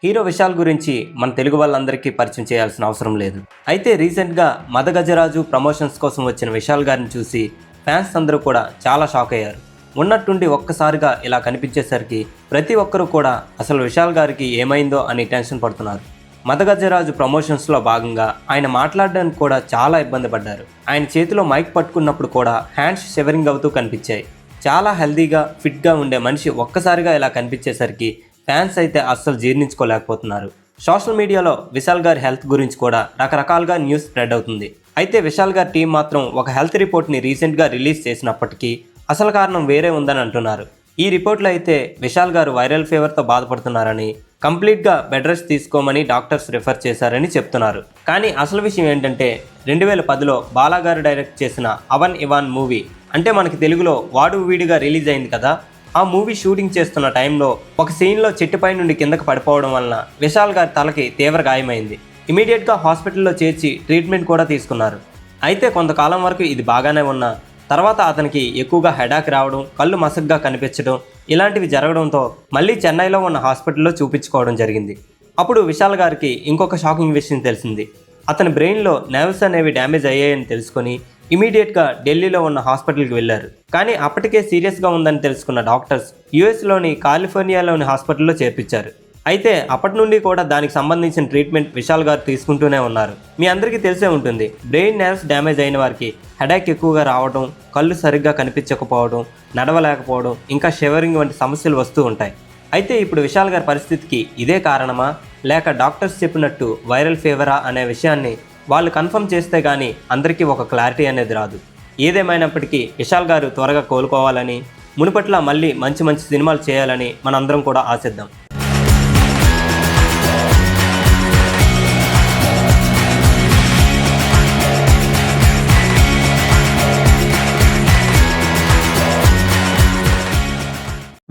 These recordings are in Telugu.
హీరో విశాల్ గురించి మన తెలుగు వాళ్ళందరికీ పరిచయం చేయాల్సిన అవసరం లేదు. అయితే రీసెంట్గా మదగజరాజు ప్రమోషన్స్ కోసం వచ్చిన విశాల్ గారిని చూసి ఫ్యాన్స్ అందరూ కూడా చాలా షాక్ అయ్యారు. ఉన్నట్టుండి ఒక్కసారిగా ఇలా కనిపించేసరికి ప్రతి ఒక్కరూ కూడా అసలు విశాల్ గారికి ఏమైందో అని టెన్షన్ పడుతున్నారు. మదగజరాజు ప్రమోషన్స్లో భాగంగా ఆయన మాట్లాడడానికి కూడా చాలా ఇబ్బంది పడ్డారు. ఆయన చేతిలో మైక్ పట్టుకున్నప్పుడు కూడా హ్యాండ్స్ షివరింగ్ అవుతూ కనిపించాయి. చాలా హెల్దీగా ఫిట్గా ఉండే మనిషి ఒక్కసారిగా ఇలా కనిపించేసరికి ఫ్యాన్స్ అయితే అస్సలు జీర్ణించుకోలేకపోతున్నారు. సోషల్ మీడియాలో విశాల్ గారి హెల్త్ గురించి కూడా రకరకాలుగా న్యూస్ స్ప్రెడ్ అవుతుంది. అయితే విశాల్ గారి టీం మాత్రం ఒక హెల్త్ రిపోర్ట్ని రీసెంట్గా రిలీజ్ చేసినప్పటికీ అసలు కారణం వేరే ఉందని అంటున్నారు. ఈ రిపోర్ట్లో అయితే విశాల్ గారు వైరల్ ఫీవర్తో బాధపడుతున్నారని, కంప్లీట్గా బెడ్ రెస్ట్ తీసుకోమని డాక్టర్స్ రిఫర్ చేశారని చెప్తున్నారు. కానీ అసలు విషయం ఏంటంటే 2010లో బాలాగారు డైరెక్ట్ చేసిన అవన్ ఇవాన్ మూవీ, అంటే మనకి తెలుగులో వాడు వీడిగా రిలీజ్ అయింది కదా. ఆ మూవీ షూటింగ్ చేస్తున్న టైంలో ఒక సీన్లో చెట్టుపై నుండి కిందకు పడిపోవడం వలన విశాల్ గారి తలకి తీవ్ర గాయమైంది. ఇమీడియట్గా హాస్పిటల్లో చేర్చి ట్రీట్మెంట్ కూడా తీసుకున్నారు. అయితే కొంతకాలం వరకు ఇది బాగానే ఉన్నా తర్వాత అతనికి ఎక్కువగా హెడాక్ రావడం, కళ్ళు మసగ్గా కనిపించడం ఇలాంటివి జరగడంతో మళ్ళీ చెన్నైలో ఉన్న హాస్పిటల్లో చూపించుకోవడం జరిగింది. అప్పుడు విశాల్ గారికి ఇంకొక షాకింగ్ విషయం తెలిసింది. అతని బ్రెయిన్లో నర్వ్స్ అనేవి డ్యామేజ్ అయ్యాయని తెలుసుకొని ఇమీడియట్గా ఢిల్లీలో ఉన్న హాస్పిటల్కి వెళ్ళారు. కానీ అప్పటికే సీరియస్గా ఉందని తెలుసుకున్న డాక్టర్స్ యుఎస్లోని కాలిఫోర్నియాలోని హాస్పిటల్లో చేర్పించారు. అయితే అప్పటి నుండి కూడా దానికి సంబంధించిన ట్రీట్మెంట్ విశాల్ గారు తీసుకుంటూనే ఉన్నారు. మీ అందరికీ తెలిసే ఉంటుంది, బ్రెయిన్ నర్వ్స్ డ్యామేజ్ అయిన వారికి హెడాక్ ఎక్కువగా రావడం, కళ్ళు సరిగ్గా కనిపించకపోవడం, నడవలేకపోవడం, ఇంకా షివరింగ్ వంటి సమస్యలు వస్తూ ఉంటాయి. అయితే ఇప్పుడు విశాల్ గారి పరిస్థితికి ఇదే కారణమా, లేక డాక్టర్స్ చెప్పినట్టు వైరల్ ఫీవరా అనే విషయాన్ని వాళ్ళు కన్ఫర్మ్ చేస్తే కానీ అందరికీ ఒక క్లారిటీ అనేది రాదు. ఏదేమైనప్పటికీ విశాల్ గారు త్వరగా కోలుకోవాలని, మునుపట్ల మళ్ళీ మంచి మంచి సినిమాలు చేయాలని మనందరం కూడా ఆశిద్దాం.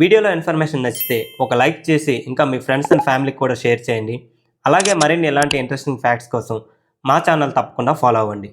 వీడియోలో ఇన్ఫర్మేషన్ నచ్చితే ఒక లైక్ చేసి ఇంకా మీ ఫ్రెండ్స్ అండ్ ఫ్యామిలీకి కూడా షేర్ చేయండి. అలాగే మరిన్ని ఇలాంటి ఇంట్రెస్టింగ్ ఫ్యాక్ట్స్ కోసం మా ఛానల్ తప్పకుండా ఫాలో అవ్వండి.